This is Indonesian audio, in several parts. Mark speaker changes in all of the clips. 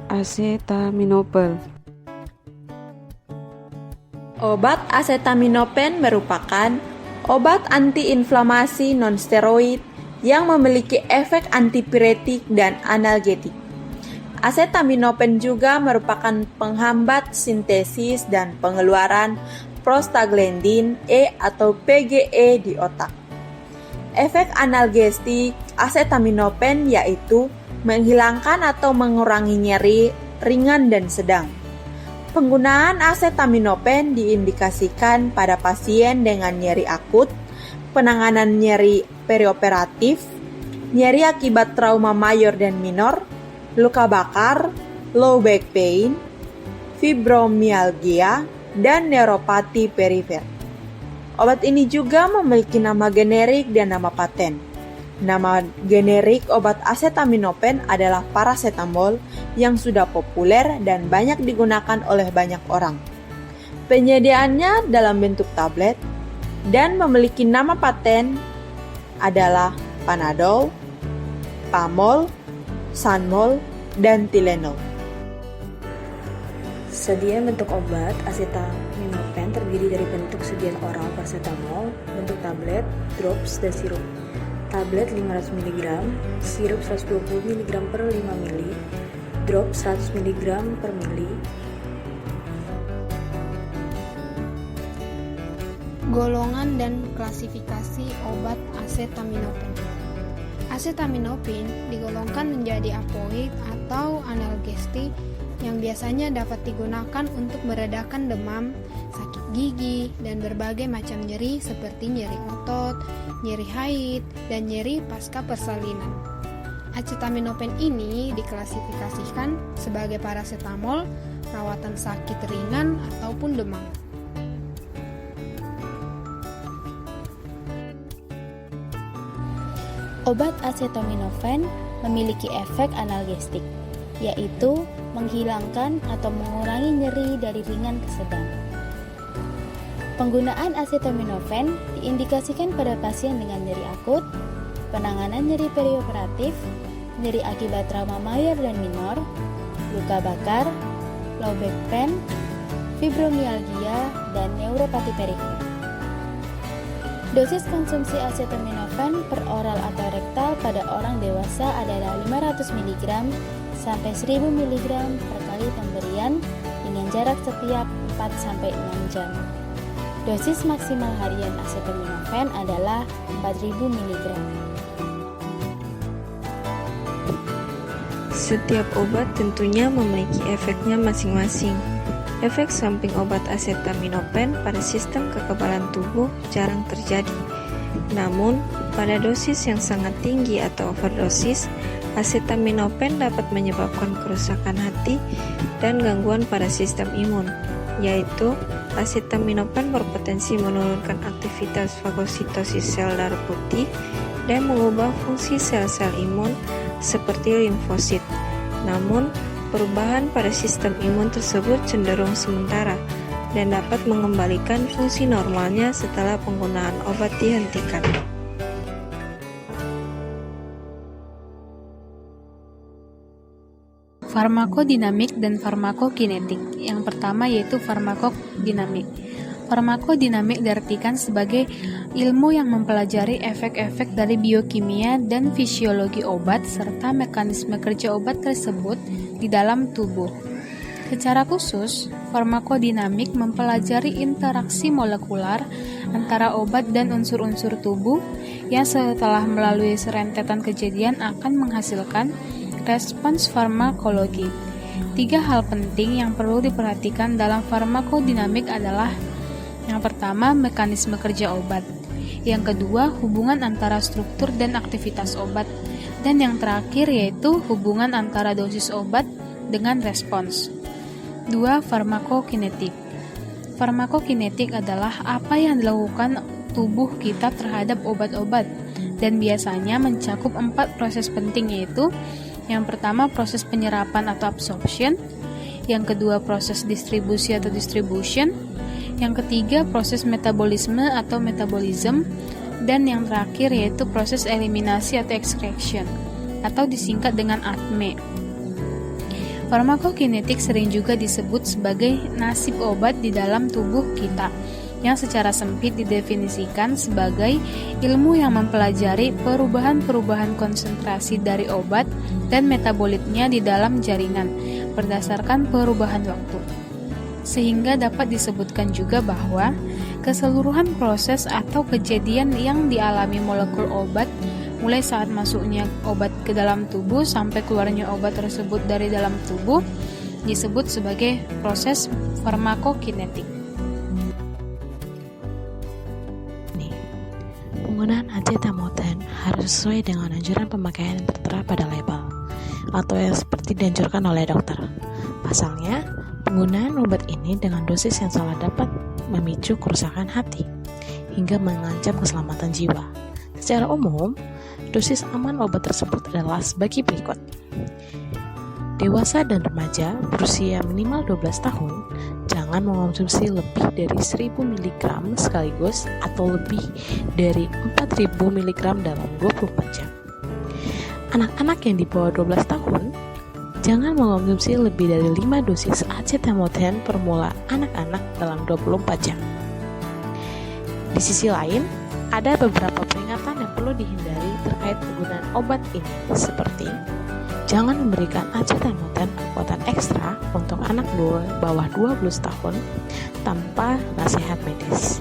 Speaker 1: Acetaminophen.
Speaker 2: Obat acetaminophen merupakan obat antiinflamasi nonsteroid yang memiliki efek antipiretik dan analgetik. Acetaminophen juga merupakan penghambat sintesis dan pengeluaran prostaglandin E atau PGE di otak. Efek analgestik acetaminophen yaitu menghilangkan atau mengurangi nyeri ringan dan sedang. Penggunaan acetaminophen diindikasikan pada pasien dengan nyeri akut, penanganan nyeri perioperatif, nyeri akibat trauma mayor dan minor, luka bakar, low back pain, fibromyalgia, dan neuropati perifer. Obat ini juga memiliki nama generik dan nama paten. Nama generik obat acetaminophen adalah paracetamol yang sudah populer dan banyak digunakan oleh banyak orang. Penyediaannya dalam bentuk tablet dan memiliki nama paten adalah Panadol, Pamol, Sanmol, dan Tylenol.
Speaker 3: Sediaan bentuk obat acetaminophen terdiri dari bentuk sediaan oral paracetamol, bentuk tablet, drops, dan sirup. Tablet 500 mg, sirup 120 mg per 5 ml, drop 100 mg per ml.
Speaker 4: Golongan dan klasifikasi obat acetaminophen. Acetaminophen digolongkan menjadi apoid atau analgestik yang biasanya dapat digunakan untuk meredakan demam, sakit gigi, dan berbagai macam nyeri seperti nyeri otot, nyeri haid, dan nyeri pasca persalinan. Acetaminophen ini diklasifikasikan sebagai paracetamol, rawatan sakit ringan ataupun demam.
Speaker 5: Obat acetaminophen memiliki efek analgestik, yaitu menghilangkan atau mengurangi nyeri dari ringan ke sedang. Penggunaan acetaminophen diindikasikan pada pasien dengan nyeri akut, penanganan nyeri perioperatif, nyeri akibat trauma mayor dan minor, luka bakar, low back pain, fibromyalgia, dan neuropati perifer. Dosis konsumsi acetaminophen per oral atau rektal pada orang dewasa adalah 500 mg sampai 1000 mg per kali pemberian dengan jarak setiap 4-6 jam. Dosis maksimal harian acetaminophen adalah 4000 mg.
Speaker 6: Setiap obat tentunya memiliki efeknya masing-masing. Efek samping obat acetaminophen pada sistem kekebalan tubuh jarang terjadi. Namun, pada dosis yang sangat tinggi atau overdosis, acetaminophen dapat menyebabkan kerusakan hati dan gangguan pada sistem imun, yaitu acetaminophen berpotensi menurunkan aktivitas fagositosis sel darah putih dan mengubah fungsi sel-sel imun seperti limfosit. Namun, perubahan pada sistem imun tersebut cenderung sementara dan dapat mengembalikan fungsi normalnya setelah penggunaan obat dihentikan.
Speaker 7: Farmakodinamik dan farmakokinetik. Yang pertama yaitu farmakodinamik. Farmakodinamik diartikan sebagai ilmu yang mempelajari efek-efek dari biokimia dan fisiologi obat serta mekanisme kerja obat tersebut di dalam tubuh. Secara khusus, farmakodinamik mempelajari interaksi molekular antara obat dan unsur-unsur tubuh yang setelah melalui serentetan kejadian akan menghasilkan respons farmakologi. 3 hal penting yang perlu diperhatikan dalam farmakodinamik adalah: yang pertama, mekanisme kerja obat. Yang kedua, hubungan antara struktur dan aktivitas obat. Dan yang terakhir yaitu hubungan antara dosis obat dengan respons. 2. Farmakokinetik. Farmakokinetik adalah apa yang dilakukan tubuh kita terhadap obat-obat dan biasanya mencakup 4 proses penting, yaitu yang pertama proses penyerapan atau absorption, yang kedua proses distribusi atau distribution, yang ketiga proses metabolisme atau metabolism, dan yang terakhir yaitu proses eliminasi atau extraction atau disingkat dengan ATME. Farmakokinetik sering juga disebut sebagai nasib obat di dalam tubuh kita, yang secara sempit didefinisikan sebagai ilmu yang mempelajari perubahan-perubahan konsentrasi dari obat dan metabolitnya di dalam jaringan berdasarkan perubahan waktu. Sehingga dapat disebutkan juga bahwa keseluruhan proses atau kejadian yang dialami molekul obat mulai saat masuknya obat ke dalam tubuh sampai keluarnya obat tersebut dari dalam tubuh disebut sebagai proses farmakokinetik.
Speaker 1: Penggunaan acetaminophen harus sesuai dengan anjuran pemakaian yang tertera pada label atau yang seperti dianjurkan oleh dokter. Pasalnya, penggunaan obat ini dengan dosis yang salah dapat memicu kerusakan hati hingga mengancam keselamatan jiwa. Secara umum, dosis aman obat tersebut adalah sebagai berikut. Dewasa dan remaja berusia minimal 12 tahun jangan mengonsumsi lebih dari 1000 mg sekaligus atau lebih dari 4000 mg dalam 24 jam. Anak-anak yang di bawah 12 tahun jangan mengonsumsi lebih dari 5 dosis acetaminophen per mula anak-anak dalam 24 jam. Di sisi lain, ada beberapa peringatan yang perlu dihindari terkait penggunaan obat ini, seperti jangan memberikan acetaminophen kekuatan ekstra untuk anak bawah 12 tahun tanpa nasihat medis.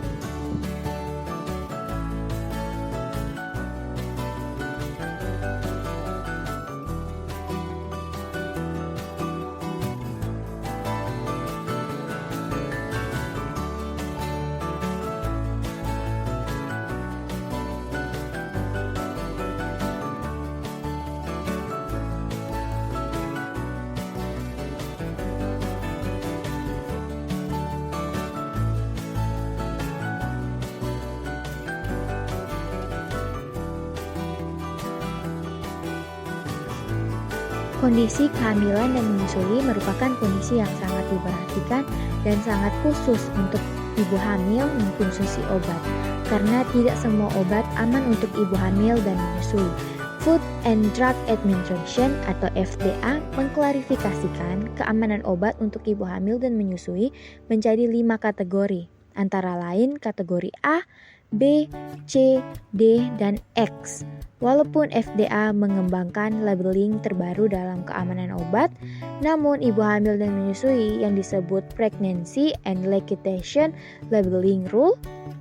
Speaker 8: Kondisi kehamilan dan menyusui merupakan kondisi yang sangat diperhatikan dan sangat khusus untuk ibu hamil mengkonsumsi obat, karena tidak semua obat aman untuk ibu hamil dan menyusui. Food and Drug Administration atau FDA mengklarifikasikan keamanan obat untuk ibu hamil dan menyusui menjadi 5 kategori, antara lain kategori A, B, C, D, dan X. Walaupun FDA mengembangkan labeling terbaru dalam keamanan obat, namun ibu hamil dan menyusui yang disebut Pregnancy and Lactation Labeling Rule,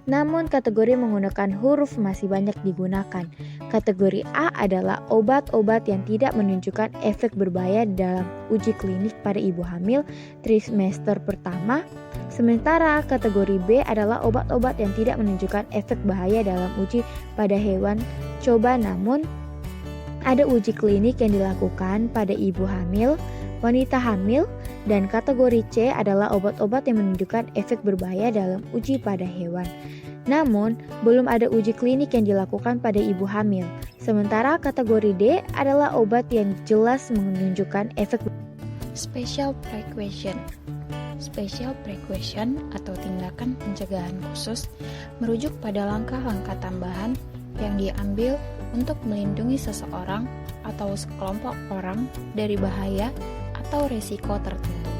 Speaker 8: namun kategori menggunakan huruf masih banyak digunakan. Kategori A adalah obat-obat yang tidak menunjukkan efek berbahaya dalam uji klinik pada ibu hamil trimester pertama. Sementara kategori B adalah obat-obat yang tidak menunjukkan efek bahaya dalam uji pada hewan coba, namun ada uji klinik yang dilakukan pada ibu hamil, wanita hamil, dan kategori C adalah obat-obat yang menunjukkan efek berbahaya dalam uji pada hewan. Namun, belum ada uji klinik yang dilakukan pada ibu hamil. Sementara kategori D adalah obat yang jelas menunjukkan efek.
Speaker 9: Special precaution atau tindakan pencegahan khusus merujuk pada langkah-langkah tambahan yang diambil untuk melindungi seseorang atau sekelompok orang dari bahaya atau risiko tertentu.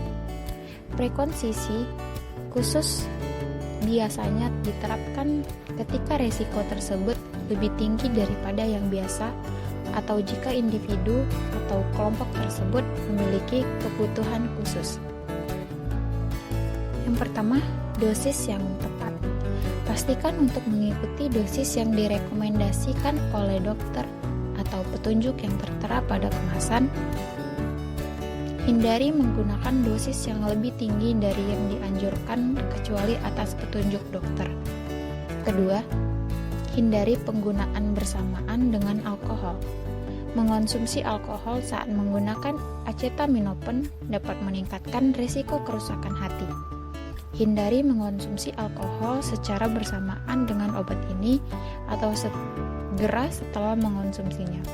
Speaker 9: Prekonsisi khusus biasanya diterapkan ketika risiko tersebut lebih tinggi daripada yang biasa atau jika individu atau kelompok tersebut memiliki kebutuhan khusus. Yang pertama, dosis yang tepat. Pastikan untuk mengikuti dosis yang direkomendasikan oleh dokter atau petunjuk yang tertera pada kemasan. Hindari menggunakan dosis yang lebih tinggi dari yang dianjurkan kecuali atas petunjuk dokter. Kedua, hindari penggunaan bersamaan dengan alkohol. Mengonsumsi alkohol saat menggunakan acetaminophen dapat meningkatkan risiko kerusakan hati. Hindari mengonsumsi alkohol secara bersamaan dengan obat ini atau segera setelah mengonsumsinya.